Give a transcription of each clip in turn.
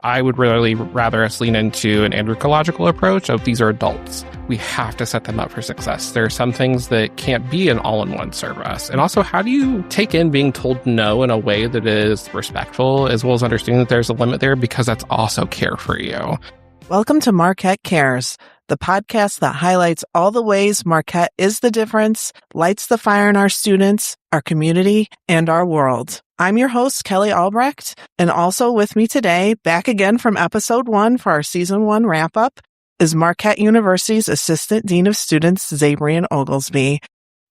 I would really rather us lean into an anthropological approach of these are adults. We have to set them up for success. There are some things that can't be an all-in-one service. And also, how do you take in being told no in a way that is respectful, as well as understanding that there's a limit there, because that's also care for you. Welcome to Marquette Cares, the podcast that highlights all the ways Marquette is the difference, lights the fire in our students, our community, and our world. I'm your host, Kelly Albrecht, and also with me today, back again from episode 1 for our season 1 wrap-up, is Marquette University's Assistant Dean of Students, Zabrian Oglesby.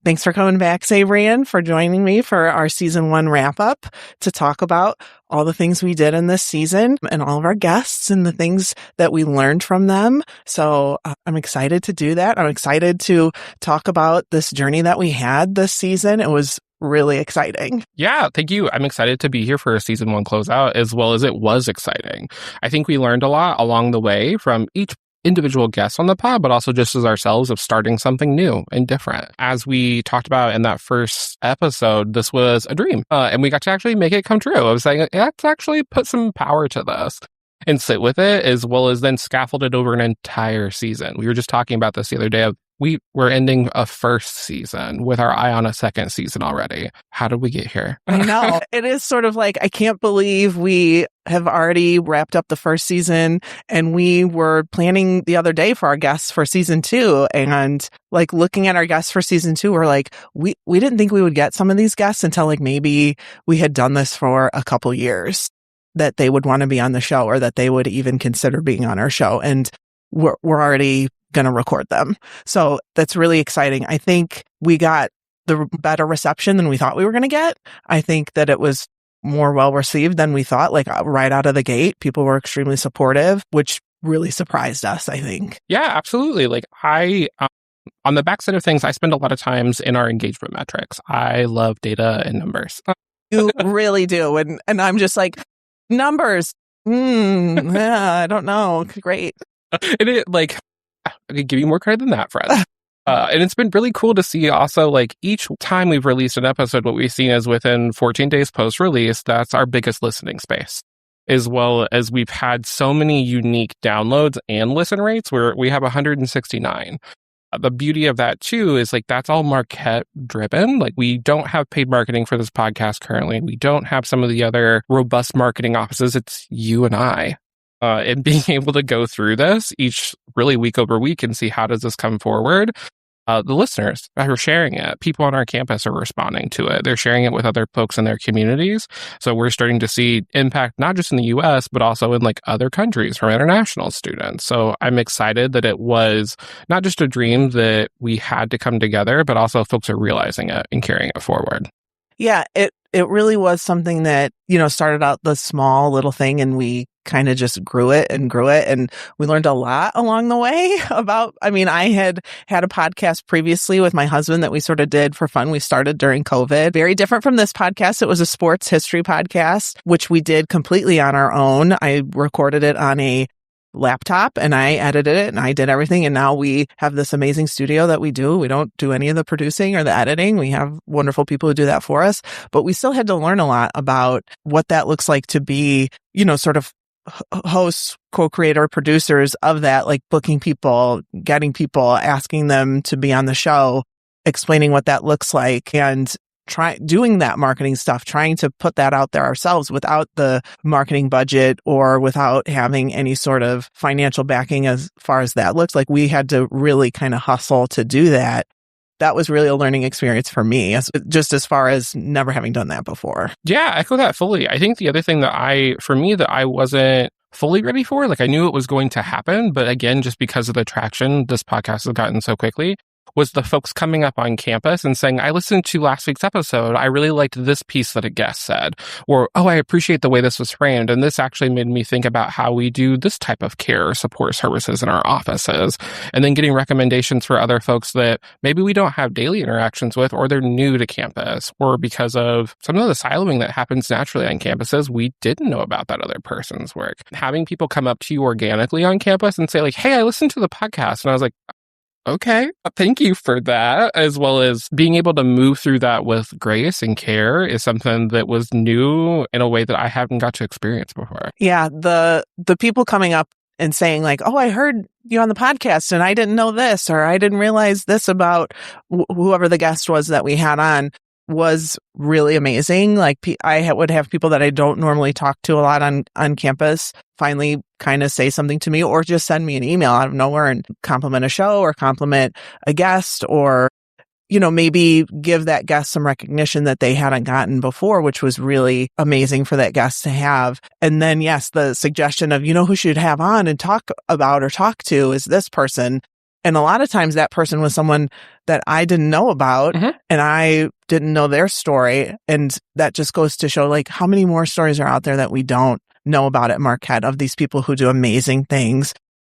Thanks for coming back, Zabrian, for joining me for our season 1 wrap-up to talk about all the things we did in this season and all of our guests and the things that we learned from them. So I'm excited to do that. I'm excited to talk about this journey that we had this season. It was really exciting. Yeah, thank you. I'm excited to be here for a season 1 closeout, as well as it was exciting. I think we learned a lot along the way from each individual guests on the pod, but also just as ourselves of starting something new and different. As we talked about in that first episode, this was a dream, and we got to actually make it come true. I was saying, let's actually put some power to this and sit with it, as well as then scaffold it over an entire season. We were just talking about this the other day. We were ending a first season with our eye on a second season already. How did we get here? I know. It is sort of like, I can't believe we have already wrapped up the first season, and we were planning the other day for our guests for season 2. And like looking at our guests for season 2, we're like, we didn't think we would get some of these guests until like maybe we had done this for a couple years, that they would want to be on the show or that they would even consider being on our show. And we're already going to record them. So that's really exciting. I think we got the better reception than we thought we were going to get. I think that it was more well received than we thought. Like right out of the gate, people were extremely supportive, which really surprised us, I think. Yeah, absolutely. Like on the backside of things, I spend a lot of times in our engagement metrics. I love data and numbers. You really do. And I'm just like, numbers. Yeah, I don't know. Great. And it like, I could give you more credit than that, friend. And it's been really cool to see also, like, each time we've released an episode, what we've seen is within 14 days post-release, that's our biggest listening space. As well as we've had so many unique downloads and listen rates where we have 169. The beauty of that, too, is like that's all Marquette driven. Like we don't have paid marketing for this podcast currently. We don't have some of the other robust marketing offices. It's you and I. And being able to go through this each really week over week and see how does this come forward. The listeners are sharing it. People on our campus are responding to it. They're sharing it with other folks in their communities. So we're starting to see impact, not just in the US, but also in like other countries from international students. So I'm excited that it was not just a dream that we had to come together, but also folks are realizing it and carrying it forward. Yeah, it really was something that, started out the small little thing, and we kind of just grew it. And we learned a lot along the way about, I had a podcast previously with my husband that we sort of did for fun. We started during COVID. Very different from this podcast. It was a sports history podcast, which we did completely on our own. I recorded it on a laptop and I edited it and I did everything. And now we have this amazing studio that we do. We don't do any of the producing or the editing. We have wonderful people who do that for us, but we still had to learn a lot about what that looks like to be, sort of hosts, co-creator, producers of that, like booking people, getting people, asking them to be on the show, explaining what that looks like, and doing that marketing stuff, trying to put that out there ourselves without the marketing budget or without having any sort of financial backing as far as that looks like. We had to really kind of hustle to do that. That was really a learning experience for me, just as far as never having done that before. Yeah, I echo that fully. I think the other thing that I wasn't fully ready for, like I knew it was going to happen, but again, just because of the traction this podcast has gotten so quickly, was the folks coming up on campus and saying, I listened to last week's episode. I really liked this piece that a guest said. Or, I appreciate the way this was framed. And this actually made me think about how we do this type of care or support services in our offices. And then getting recommendations for other folks that maybe we don't have daily interactions with, or they're new to campus, or because of some of the siloing that happens naturally on campuses, we didn't know about that other person's work. Having people come up to you organically on campus and say like, hey, I listened to the podcast. And I was like, Okay. Thank you for that, as well as being able to move through that with grace and care is something that was new in a way that I haven't got to experience before. Yeah, the people coming up and saying like, "Oh, I heard you on the podcast and I didn't know this, or I didn't realize this about whoever the guest was that we had on," was really amazing. Like would have people that I don't normally talk to a lot on campus finally kind of say something to me, or just send me an email out of nowhere and compliment a show or compliment a guest, or maybe give that guest some recognition that they hadn't gotten before, which was really amazing for that guest to have. And then, yes, the suggestion of, who should have on and talk about or talk to is this person. And a lot of times that person was someone that I didn't know about, and I didn't know their story. And that just goes to show like how many more stories are out there that we don't know about at Marquette of these people who do amazing things.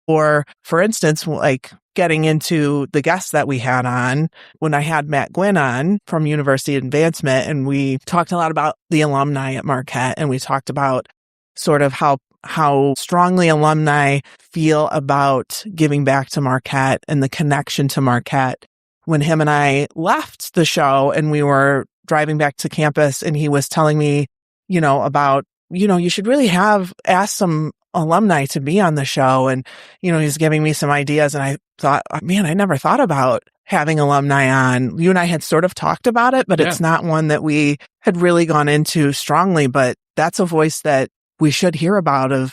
Or, for instance, like getting into the guests that we had on, when I had Matt Gwynn on from University Advancement, and we talked a lot about the alumni at Marquette, and we talked about sort of how strongly alumni feel about giving back to Marquette and the connection to Marquette. When him and I left the show and we were driving back to campus, and he was telling me, about, you should really ask some alumni to be on the show. And, he's giving me some ideas. And I thought, man, I never thought about having alumni on. You and I had sort of talked about it, but it's not one that we had really gone into strongly. But that's a voice that we should hear about as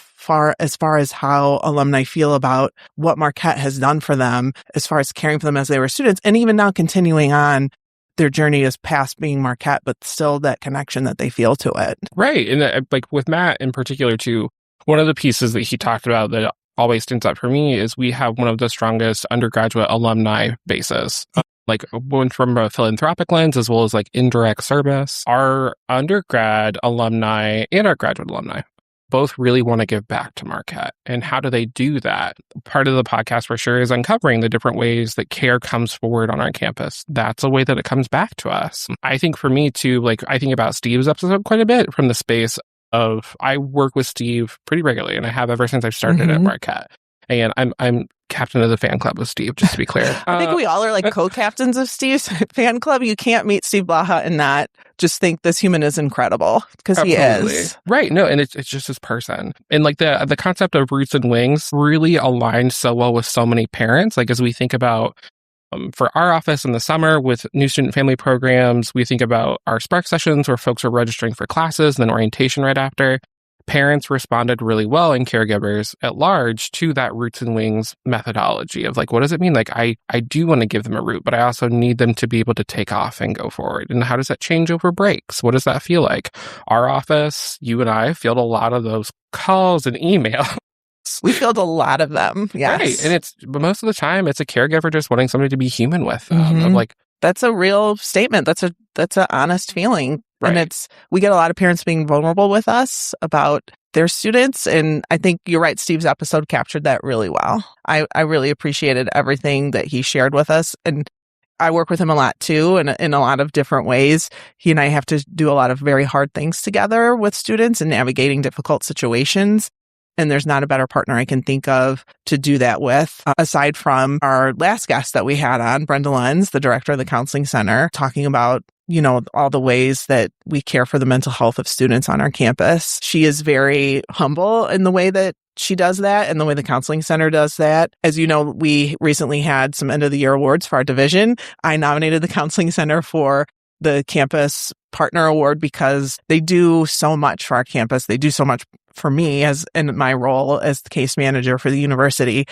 far as how alumni feel about what Marquette has done for them, as far as caring for them as they were students, and even now continuing on their journey is past being Marquette, but still that connection that they feel to it. Right. And like with Matt in particular, too, one of the pieces that he talked about that always stands out for me is we have one of the strongest undergraduate alumni bases. Like one from a philanthropic lens as well as like indirect service. Our undergrad alumni and our graduate alumni both really want to give back to Marquette. And how do they do that? Part of the podcast for sure is uncovering the different ways that care comes forward on our campus. That's a way that it comes back to us. I think for me too, like I think about Steve's episode quite a bit from the space of I work with Steve pretty regularly, and I have ever since I've started at Marquette. And I'm captain of the fan club with Steve, just to be clear. I think we all are like co-captains of Steve's fan club. You can't meet Steve Blaha and not just think this human is incredible, because he is. Right. No, and it's just his person. And like the concept of roots and wings really aligns so well with so many parents. Like as we think about for our office in the summer with new student family programs, we think about our Spark sessions where folks are registering for classes and then orientation right after. Parents responded really well, and caregivers at large, to that roots and wings methodology of like, what does it mean? Like, I do want to give them a root, but I also need them to be able to take off and go forward. And how does that change over breaks? What does that feel like? Our office, you and I field a lot of those calls and emails. We field a lot of them. Yes. Right. But most of the time, it's a caregiver just wanting somebody to be human with them. Of like, that's a real statement. That's an honest feeling. Right. And we get a lot of parents being vulnerable with us about their students. And I think you're right. Steve's episode captured that really well. I really appreciated everything that he shared with us. And I work with him a lot too, and in a lot of different ways. He and I have to do a lot of very hard things together with students and navigating difficult situations. And there's not a better partner I can think of to do that with, aside from our last guest that we had on, Brenda Lenz, the director of the Counseling Center, talking about, all the ways that we care for the mental health of students on our campus. She is very humble in the way that she does that and the way the Counseling Center does that. As you know, we recently had some end of the year awards for our division. I nominated the Counseling Center for the Campus Partner Award because they do so much for our campus. They do so much for me as in my role as the case manager for the university,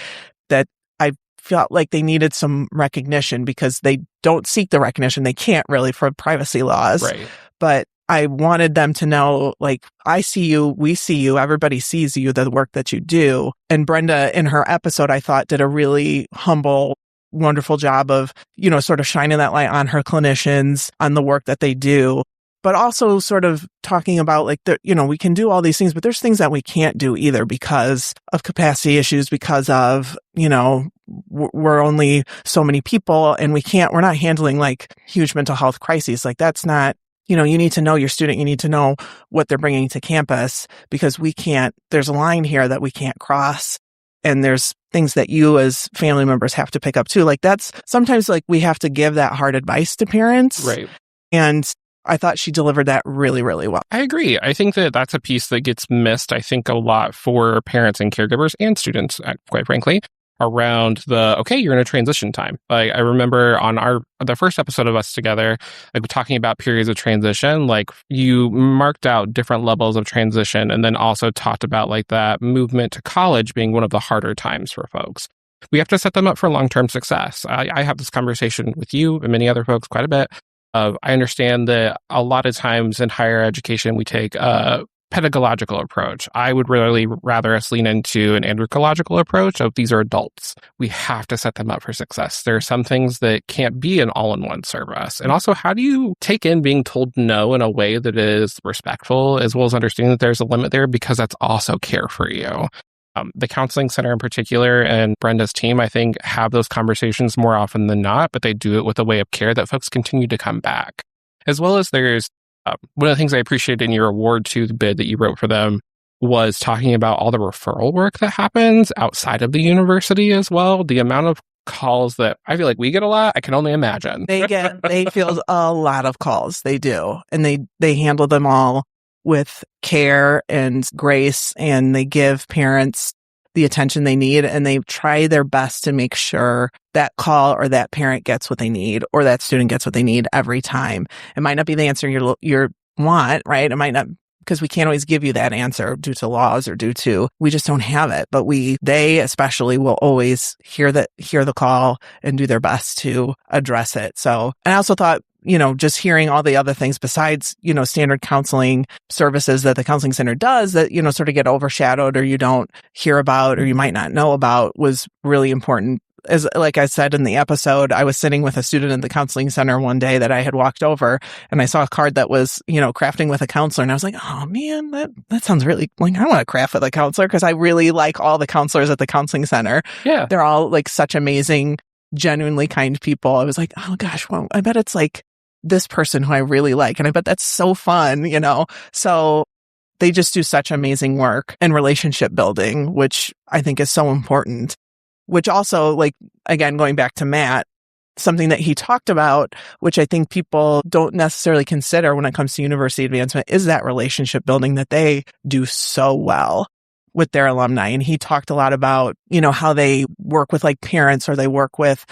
that I felt like they needed some recognition because they don't seek the recognition. They can't really for privacy laws. right. But I wanted them to know, like, I see you, we see you, everybody sees you, the work that you do. And Brenda, in her episode, I thought did a really humble, wonderful job of, sort of shining that light on her clinicians, on the work that they do, but also sort of talking about like, we can do all these things, but there's things that we can't do either because of capacity issues, because of, we're only so many people and we're not handling like huge mental health crises. Like that's not, you need to know your student, you need to know what they're bringing to campus because there's a line here that we can't cross. and there's things that you as family members have to pick up too. Like that's sometimes like we have to give that hard advice to parents. Right. And I thought she delivered that really, really well. I agree. I think that that's a piece that gets missed, I think, a lot for parents and caregivers and students, quite frankly, around you're in a transition time. Like I remember on the first episode of us together, like talking about periods of transition, like you marked out different levels of transition and then also talked about like that movement to college being one of the harder times for folks. We have to set them up for long-term success. I have this conversation with you and many other folks quite a bit. I understand that a lot of times in higher education, we take a pedagogical approach. I would really rather us lean into an anthropological approach of these are adults. We have to set them up for success. There are some things that can't be an all-in-one service. And also, how do you take in being told no in a way that is respectful, as well as understanding that there's a limit there, because that's also care for you. The counseling center in particular and Brenda's team, I think, have those conversations more often than not, but they do it with a way of care that folks continue to come back. As well as there's one of the things I appreciated in your award to the bid that you wrote for them was talking about all the referral work that happens outside of the university as well. The amount of calls that I feel like we get a lot, I can only imagine. They field a lot of calls. They do. And they handle them all with care and grace, and they give parents the attention they need, and they try their best to make sure that call or that parent gets what they need or that student gets what they need every time. It might not be the answer you want, right? It might not, because we can't always give you that answer due to laws or we just don't have it. But they especially will always hear the call and do their best to address it. So, and I also thought, just hearing all the other things besides, standard counseling services that the counseling center does that, sort of get overshadowed or you don't hear about or you might not know about was really important. As like I said in the episode, I was sitting with a student at the counseling center one day that I had walked over, and I saw a card that was, crafting with a counselor. And I was like, oh man, that sounds really like I want to craft with a counselor, because I really like all the counselors at the counseling center. Yeah. They're all like such amazing, genuinely kind people. I was like, oh gosh, well, I bet it's like this person who I really like. And I bet that's so fun, So they just do such amazing work and relationship building, which I think is so important. Which also, like, again, going back to Matt, something that he talked about, which I think people don't necessarily consider when it comes to university advancement, is that relationship building that they do so well with their alumni. And he talked a lot about, how they work with like parents, or they work with,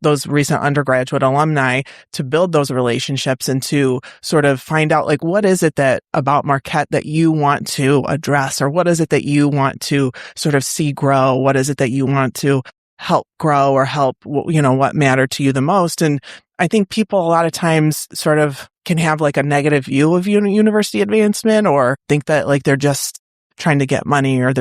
those recent undergraduate alumni to build those relationships and to sort of find out like, what is it that about Marquette that you want to address, or what is it that you want to sort of see grow? What is it that you want to help grow or help, what mattered to you the most? And I think people a lot of times sort of can have like a negative view of university advancement, or think that like they're just trying to get money, or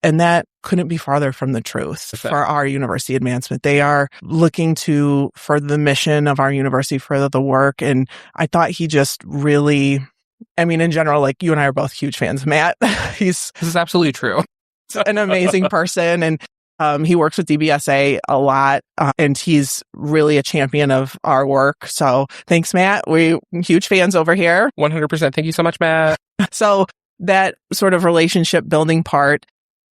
and that couldn't be farther from the truth for our university advancement. They are looking to further the mission of our university, further the work. And I thought he just really, in general, like you and I are both huge fans of Matt. This is absolutely true. An amazing person. And he works with DBSA a lot, and he's really a champion of our work. So thanks, Matt. We're huge fans over here. 100%. Thank you so much, Matt. So that sort of relationship building part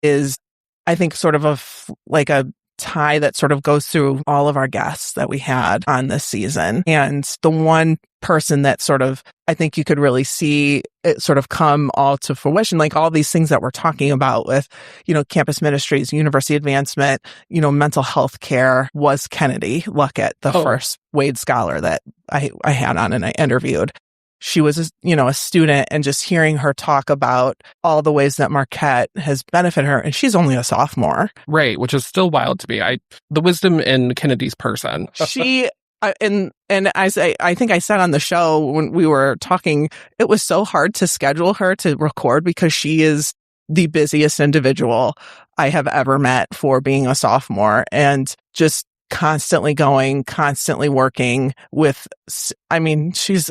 is, I think, sort of like a tie that sort of goes through all of our guests that we had on this season. And the one person that sort of, I think you could really see it sort of come all to fruition, like all these things that we're talking about with, campus ministries, university advancement, mental health care, was Kennedy Luckett, the first Wade scholar that I had on and I interviewed. She was, a student, and just hearing her talk about all the ways that Marquette has benefited her, and she's only a sophomore. Right, which is still wild to me. The wisdom in Kennedy's person. And I think I said on the show when we were talking, it was so hard to schedule her to record because she is the busiest individual I have ever met for being a sophomore, and just constantly going, constantly working with, she's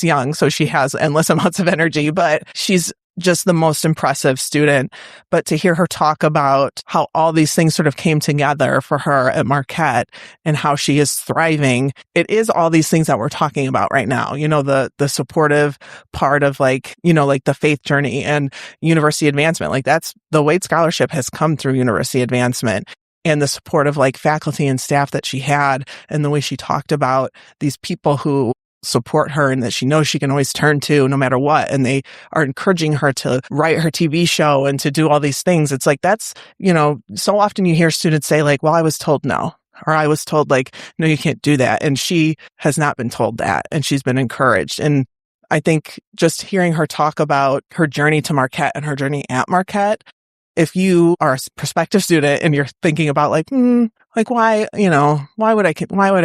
young, so she has endless amounts of energy, but she's just the most impressive student. But to hear her talk about how all these things sort of came together for her at Marquette and how she is thriving, it is all these things that we're talking about right now. The supportive part of the faith journey and university advancement. Like that's the Wade Scholarship has come through university advancement. And the support of faculty and staff that she had, and the way she talked about these people who support her and that she knows she can always turn to no matter what. And they are encouraging her to write her TV show and to do all these things. It's that's, so often you hear students say well, I was told no, or I was told no, you can't do that. And she has not been told that, and she's been encouraged. And I think just hearing her talk about her journey to Marquette and her journey at Marquette, if you are a prospective student and you're thinking about why would I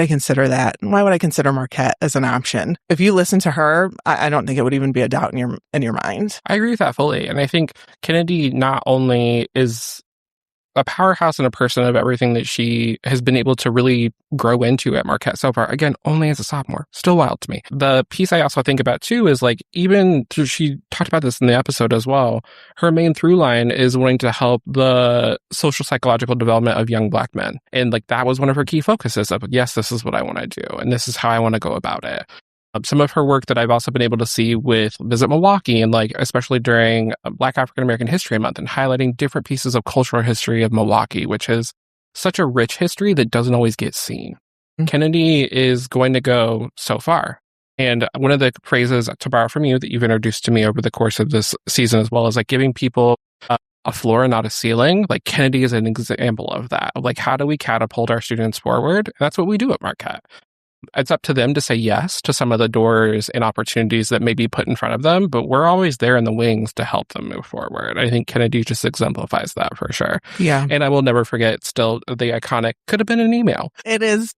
consider that? Why would I consider Marquette as an option? If you listen to her, I don't think it would even be a doubt in your mind. I agree with that fully. And I think Kennedy not only is a powerhouse and a person of everything that she has been able to really grow into at Marquette so far. Again, only as a sophomore. Still wild to me. The piece I also think about too is even she talked about this in the episode as well. Her main through line is wanting to help the social psychological development of young Black men. And that was one of her key focuses of, yes, this is what I want to do. And this is how I want to go about it. Some of her work that I've also been able to see with Visit Milwaukee and especially during Black African American History Month and highlighting different pieces of cultural history of Milwaukee, which is such a rich history that doesn't always get seen. Mm-hmm. Kennedy is going to go so far. And one of the phrases, to borrow from you, that you've introduced to me over the course of this season as well, is giving people a floor and not a ceiling. Kennedy is an example of that. How do we catapult our students forward? And that's what we do at Marquette. It's up to them to say yes to some of the doors and opportunities that may be put in front of them, but we're always there in the wings to help them move forward. I think Kennedy just exemplifies that for sure. Yeah. And I will never forget still the iconic could have been an email. It is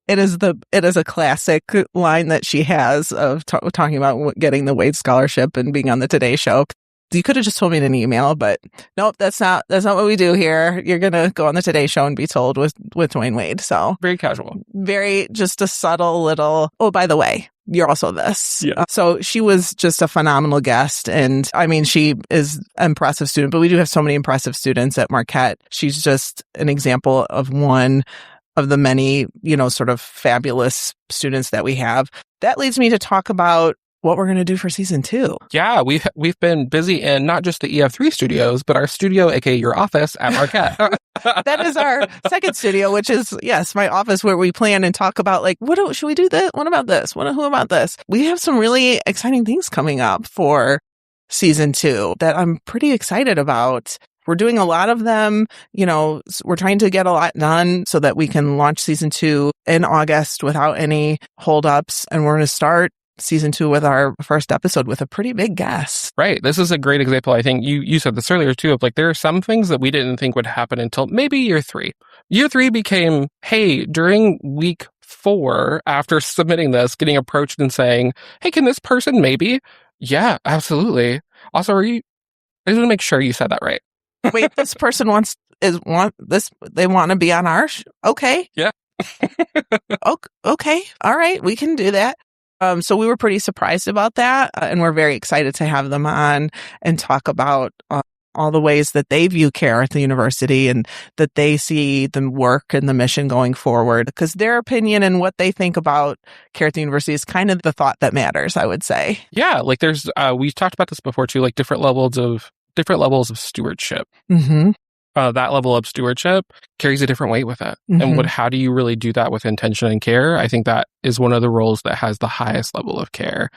a classic line that she has of talking about getting the Wade Scholarship and being on the Today Show. You could have just told me in an email, but nope, that's not what we do here. You're going to go on the Today Show and be told with Dwayne Wade. So very casual, very just a subtle little, oh, by the way, you're also this. Yeah. So she was just a phenomenal guest. And I mean, she is an impressive student, but we do have so many impressive students at Marquette. She's just an example of one of the many, sort of fabulous students that we have. That leads me to talk about what we're going to do for season 2. Yeah, we've been busy in not just the EF3 studios, but our studio, aka your office at Marquette. That is our second studio, which is, yes, my office where we plan and talk about should we do this? What about this? Who about this? We have some really exciting things coming up for season 2 that I'm pretty excited about. We're doing a lot of them. We're trying to get a lot done so that we can launch season 2 in August without any holdups. And we're going to start season 2 with our first episode with a pretty big guest. Right. This is a great example. I think you said this earlier too, of there are some things that we didn't think would happen until maybe year 3. Year 3 became, hey, during week 4, after submitting this, getting approached and saying, hey, can this person maybe? Yeah, absolutely. Also, I just want to make sure you said that right. Wait, this person they want to be on our okay. Yeah. Okay. All right. We can do that. So we were pretty surprised about that, and we're very excited to have them on and talk about all the ways that they view care at the university and that they see the work and the mission going forward, because their opinion and what they think about care at the university is kind of the thought that matters, I would say. Yeah, there's we've talked about this before too, different levels of stewardship. Mm-hmm. That level of stewardship carries a different weight with it. Mm-hmm. And how do you really do that with intention and care? I think that is one of the roles that has the highest level of care.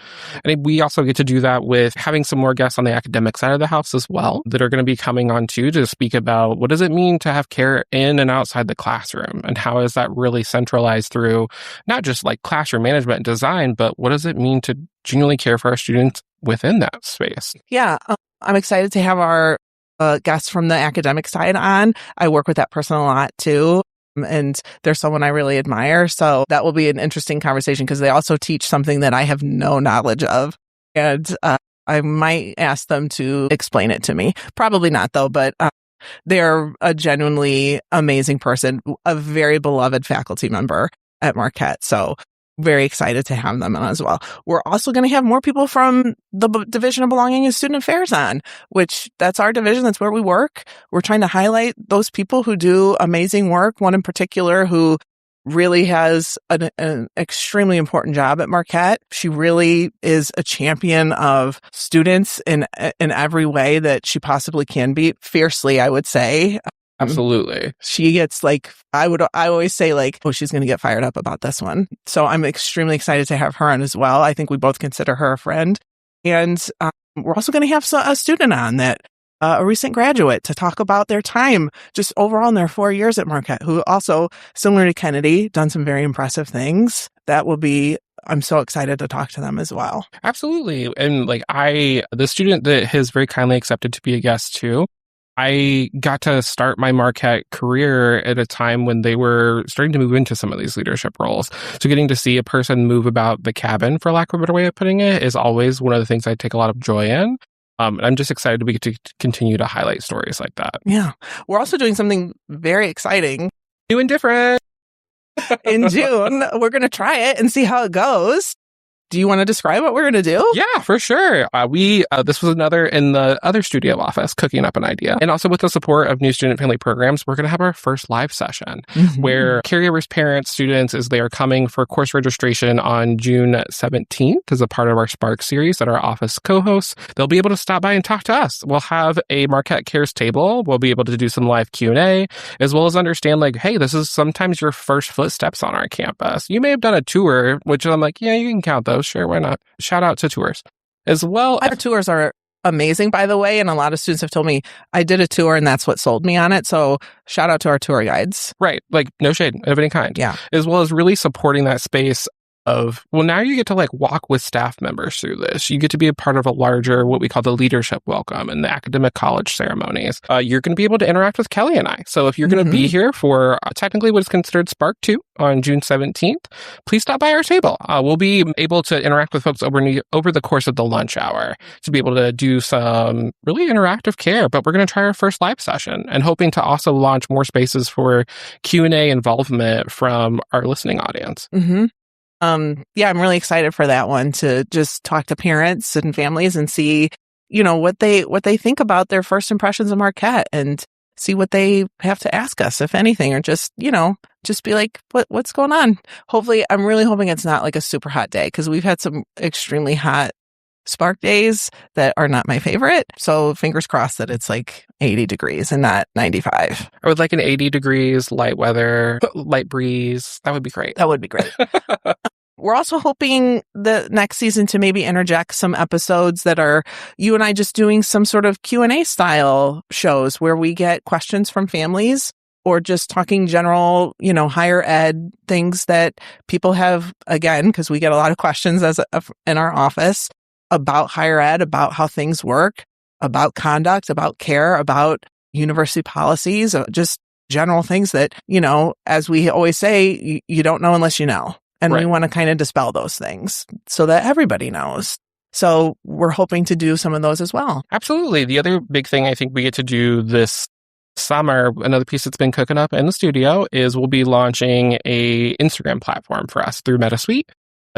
And we also get to do that with having some more guests on the academic side of the house as well that are going to be coming on too to speak about what does it mean to have care in and outside the classroom, and how is that really centralized through not just classroom management and design, but what does it mean to genuinely care for our students within that space? Yeah, I'm excited to have our guests from the academic side on. I work with that person a lot too. And they're someone I really admire. So that will be an interesting conversation because they also teach something that I have no knowledge of. And I might ask them to explain it to me. Probably not though, but they're a genuinely amazing person, a very beloved faculty member at Marquette. So very excited to have them on as well. We're also going to have more people from the Division of Belonging and Student Affairs on, which that's our division. That's where we work. We're trying to highlight those people who do amazing work. One in particular who really has an extremely important job at Marquette. She really is a champion of students in every way that she possibly can be. Fiercely, I would say. Absolutely. She gets like, I always say like, oh, she's going to get fired up about this one. So I'm extremely excited to have her on as well. I think we both consider her a friend. And we're also going to have a student on that, a recent graduate, to talk about their time just overall in their 4 years at Marquette, who also, similar to Kennedy, done some very impressive things. I'm so excited to talk to them as well. Absolutely. And like the student that has very kindly accepted to be a guest too, I got to start my Marquette career at a time when they were starting to move into some of these leadership roles. So getting to see a person move about the cabin, for lack of a better way of putting it, is always one of the things I take a lot of joy in. I'm just excited to continue to highlight stories like that. Yeah. We're also doing something very exciting. New and different. In June, we're going to try it and see how it goes. Do you want to describe what we're going to do? Yeah, for sure. This was another in the other studio office, cooking up an idea. And also with the support of New Student Family Programs, we're going to have our first live session where caregivers, parents, students, as they are coming for course registration on June 17th as a part of our Spark series that our office co-hosts, they'll be able to stop by and talk to us. We'll have a Marquette Cares table. We'll be able to do some live Q&A, as well as understand like, hey, this is sometimes your first footsteps on our campus. You may have done a tour, which I'm like, yeah, you can count those. Sure, why not? Shout out to tours as well. Our tours are amazing, by the way, and a lot of students have told me I did a tour and that's what sold me on it. So shout out to our tour guides. Right, like no shade of any kind. Yeah, as well as really supporting that space of, well, now you get to like walk with staff members through this. You get to be a part of a larger, what we call the leadership welcome and the academic college ceremonies. You're going to be able to interact with Kelly and I. So if you're going to be here for technically what is considered Spark 2 on June 17th, please stop by our table. We'll be able to interact with folks over the course of the lunch hour to be able to do some really interactive care. But we're going to try our first live session and hoping to also launch more spaces for Q&A involvement from our listening audience. Yeah, I'm really excited for that one, to just talk to parents and families and see, what they think about their first impressions of Marquette and see what they have to ask us, if anything, or just be like, what's going on? Hopefully, I'm really hoping it's not like a super hot day, because we've had some extremely hot Spark days that are not my favorite. So fingers crossed that it's like 80 degrees and not 95. I would like an 80 degrees, light weather, light breeze. That would be great. That would be great. We're also hoping the next season to maybe interject some episodes that are you and I just doing some sort of Q&A style shows where we get questions from families, or just talking general, higher ed things that people have, again, because we get a lot of questions in our office about higher ed, about how things work, about conduct, about care, about university policies, just general things that, as we always say, you don't know unless you know. And we want to kind of dispel those things so that everybody knows. So we're hoping to do some of those as well. Absolutely. The other big thing I think we get to do this summer, another piece that's been cooking up in the studio, is we'll be launching a Instagram platform for us through MetaSuite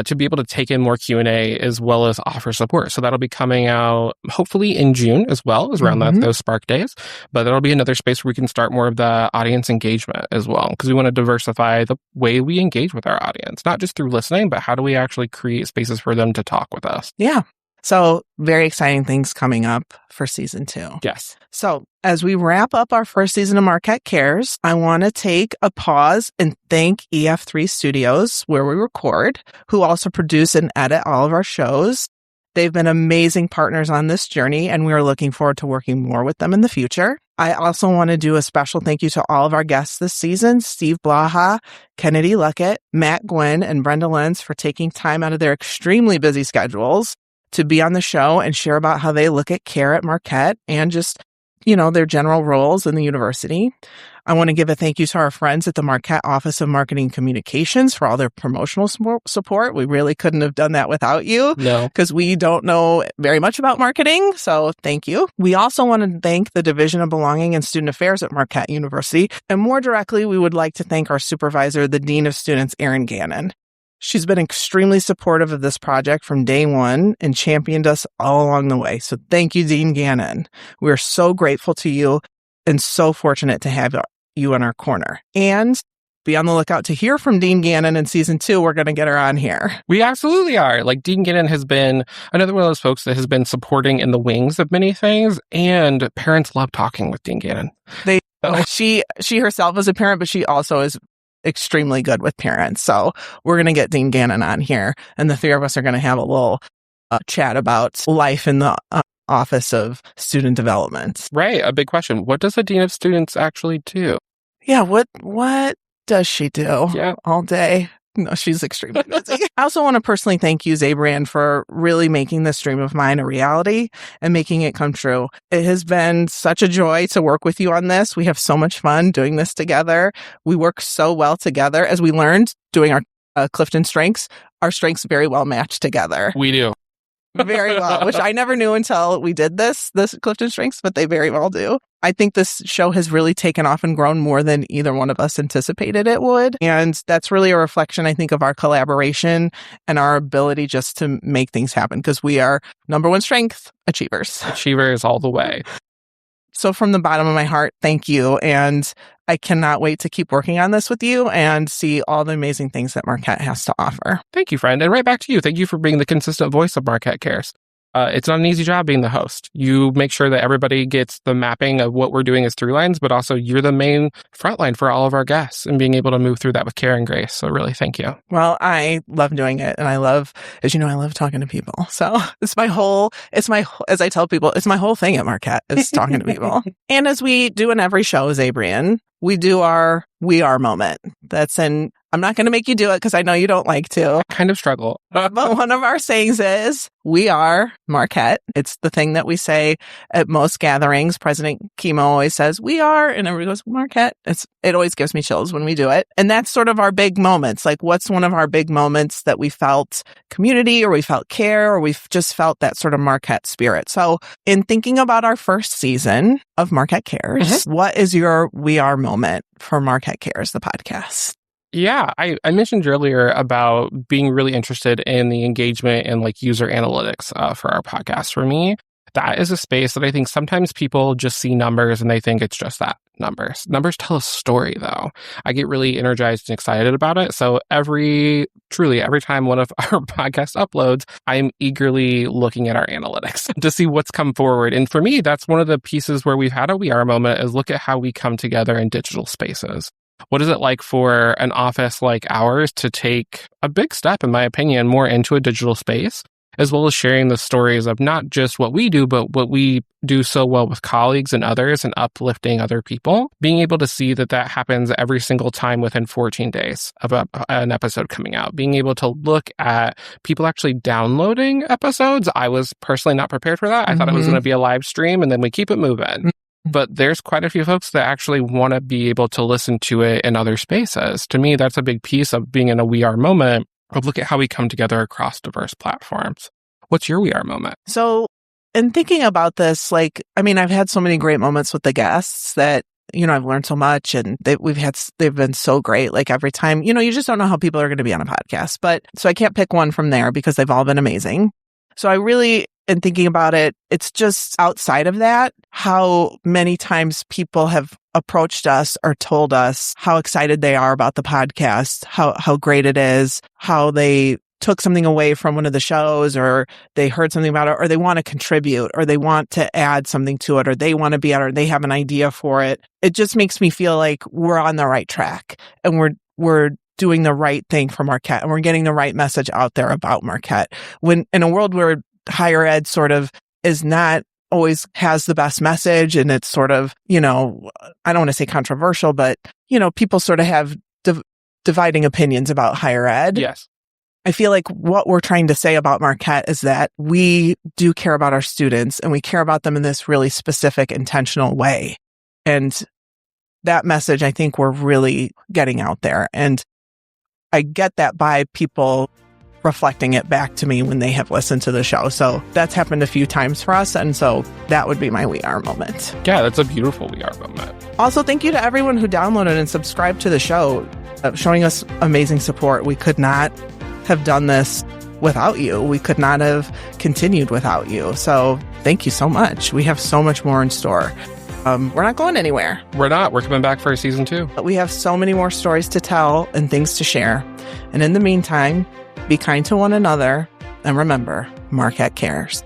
to be able to take in more Q&A as well as offer support. So that'll be coming out hopefully in June as well, as around those Spark days. But that'll be another space where we can start more of the audience engagement as well, because we want to diversify the way we engage with our audience, not just through listening, but how do we actually create spaces for them to talk with us? Yeah. So very exciting things coming up for season 2. Yes. So as we wrap up our first season of Marquette Cares, I want to take a pause and thank EF3 Studios, where we record, who also produce and edit all of our shows. They've been amazing partners on this journey, and we are looking forward to working more with them in the future. I also want to do a special thank you to all of our guests this season, Steve Blaha, Kennedy Luckett, Matt Gwynn, and Brenda Lenz, for taking time out of their extremely busy schedules to be on the show and share about how they look at care at Marquette and just, their general roles in the university. I want to give a thank you to our friends at the Marquette Office of Marketing and Communications for all their promotional support. We really couldn't have done that without you. No. Because we don't know very much about marketing. So thank you. We also want to thank the Division of Belonging and Student Affairs at Marquette University. And more directly, we would like to thank our supervisor, the Dean of Students, Aaron Gannon. She's been extremely supportive of this project from day one and championed us all along the way. So thank you, Dean Gannon. We're so grateful to you and so fortunate to have you in our corner. And be on the lookout to hear from Dean Gannon in season 2. We're going to get her on here. We absolutely are. Like, Dean Gannon has been another one of those folks that has been supporting in the wings of many things, and parents love talking with Dean Gannon. She herself is a parent, but she also is extremely good with parents. So we're going to get Dean Gannon on here, and the three of us are going to have a little chat about life in the Office of Student Development. Right. A big question. What does a dean of students actually do? Yeah. What does she do all day? No, she's extremely busy. I also want to personally thank you, Zabrian, for really making this dream of mine a reality and making it come true. It has been such a joy to work with you on this. We have so much fun doing this together. We work so well together. As we learned doing our Clifton strengths, our strengths very well match together. We do. Very well, which I never knew until we did this Clifton strengths, but they very well do. I think this show has really taken off and grown more than either one of us anticipated it would. And that's really a reflection, I think, of our collaboration and our ability just to make things happen, because we are number one strength achievers. Achievers all the way. So from the bottom of my heart, thank you. And I cannot wait to keep working on this with you and see all the amazing things that Marquette has to offer. Thank you, friend. And right back to you. Thank you for being the consistent voice of Marquette Cares. It's not an easy job being the host. You make sure that everybody gets the mapping of what we're doing as through lines, but also you're the main front line for all of our guests and being able to move through that with care and grace. So really, thank you. Well, I love doing it. And I love, as you know, I love talking to people. So as I tell people, it's my whole thing at Marquette is talking to people. And as we do in every show, Zabrian, we do our We Are moment. I'm not going to make you do it because I know you don't like to. I kind of struggle. But one of our sayings is, we are Marquette. It's the thing that we say at most gatherings. President Chemo always says, we are, and everybody goes, Marquette. It always gives me chills when we do it. And that's sort of our big moments. Like, what's one of our big moments that we felt community, or we felt care, or we've just felt that sort of Marquette spirit? So in thinking about our first season of Marquette Cares, what is your We Are moment for Marquette Cares, the podcast? Yeah, I mentioned earlier about being really interested in the engagement and like user analytics for our podcast. For me, that is a space that I think sometimes people just see numbers and they think it's just that, numbers. Numbers tell a story, though. I get really energized and excited about it. So every time one of our podcasts uploads, I'm eagerly looking at our analytics to see what's come forward. And for me, that's one of the pieces where we've had a We Are moment, is look at how we come together in digital spaces. What is it like for an office like ours to take a big step, in my opinion, more into a digital space, as well as sharing the stories of not just what we do, but what we do so well with colleagues and others, and uplifting other people? Being able to see that happens every single time within 14 days of an episode coming out. Being able to look at people actually downloading episodes. I was personally not prepared for that. I thought it was going to be a live stream and then we keep it moving. But there's quite a few folks that actually want to be able to listen to it in other spaces. To me, that's a big piece of being in a We Are moment, of look at how we come together across diverse platforms. What's your We Are moment? So in thinking about this, I've had so many great moments with the guests that, I've learned so much, and they've been so great. Like every time, you just don't know how people are going to be on a podcast. But so I can't pick one from there because they've all been amazing. So I really, in thinking about it, it's just outside of that, how many times people have approached us or told us how excited they are about the podcast, how great it is, how they took something away from one of the shows, or they heard something about it, or they want to contribute, or they want to add something to it, or they want to be on it, or they have an idea for it. It just makes me feel like we're on the right track, and we're doing the right thing for Marquette, and we're getting the right message out there about Marquette. When in a world where higher ed sort of is not always has the best message, and it's sort of, I don't want to say controversial, but, people sort of have dividing opinions about higher ed. Yes. I feel like what we're trying to say about Marquette is that we do care about our students, and we care about them in this really specific, intentional way. And that message, I think we're really getting out there. And I get that by people reflecting it back to me when they have listened to the show. So that's happened a few times for us. And so that would be my We Are moment. Yeah, that's a beautiful We Are moment. Also, thank you to everyone who downloaded and subscribed to the show, showing us amazing support. We could not have done this without you. We could not have continued without you. So thank you so much. We have so much more in store. We're not going anywhere. We're not. We're coming back for season 2. But we have so many more stories to tell and things to share. And in the meantime, be kind to one another. And remember, Marquette Cares.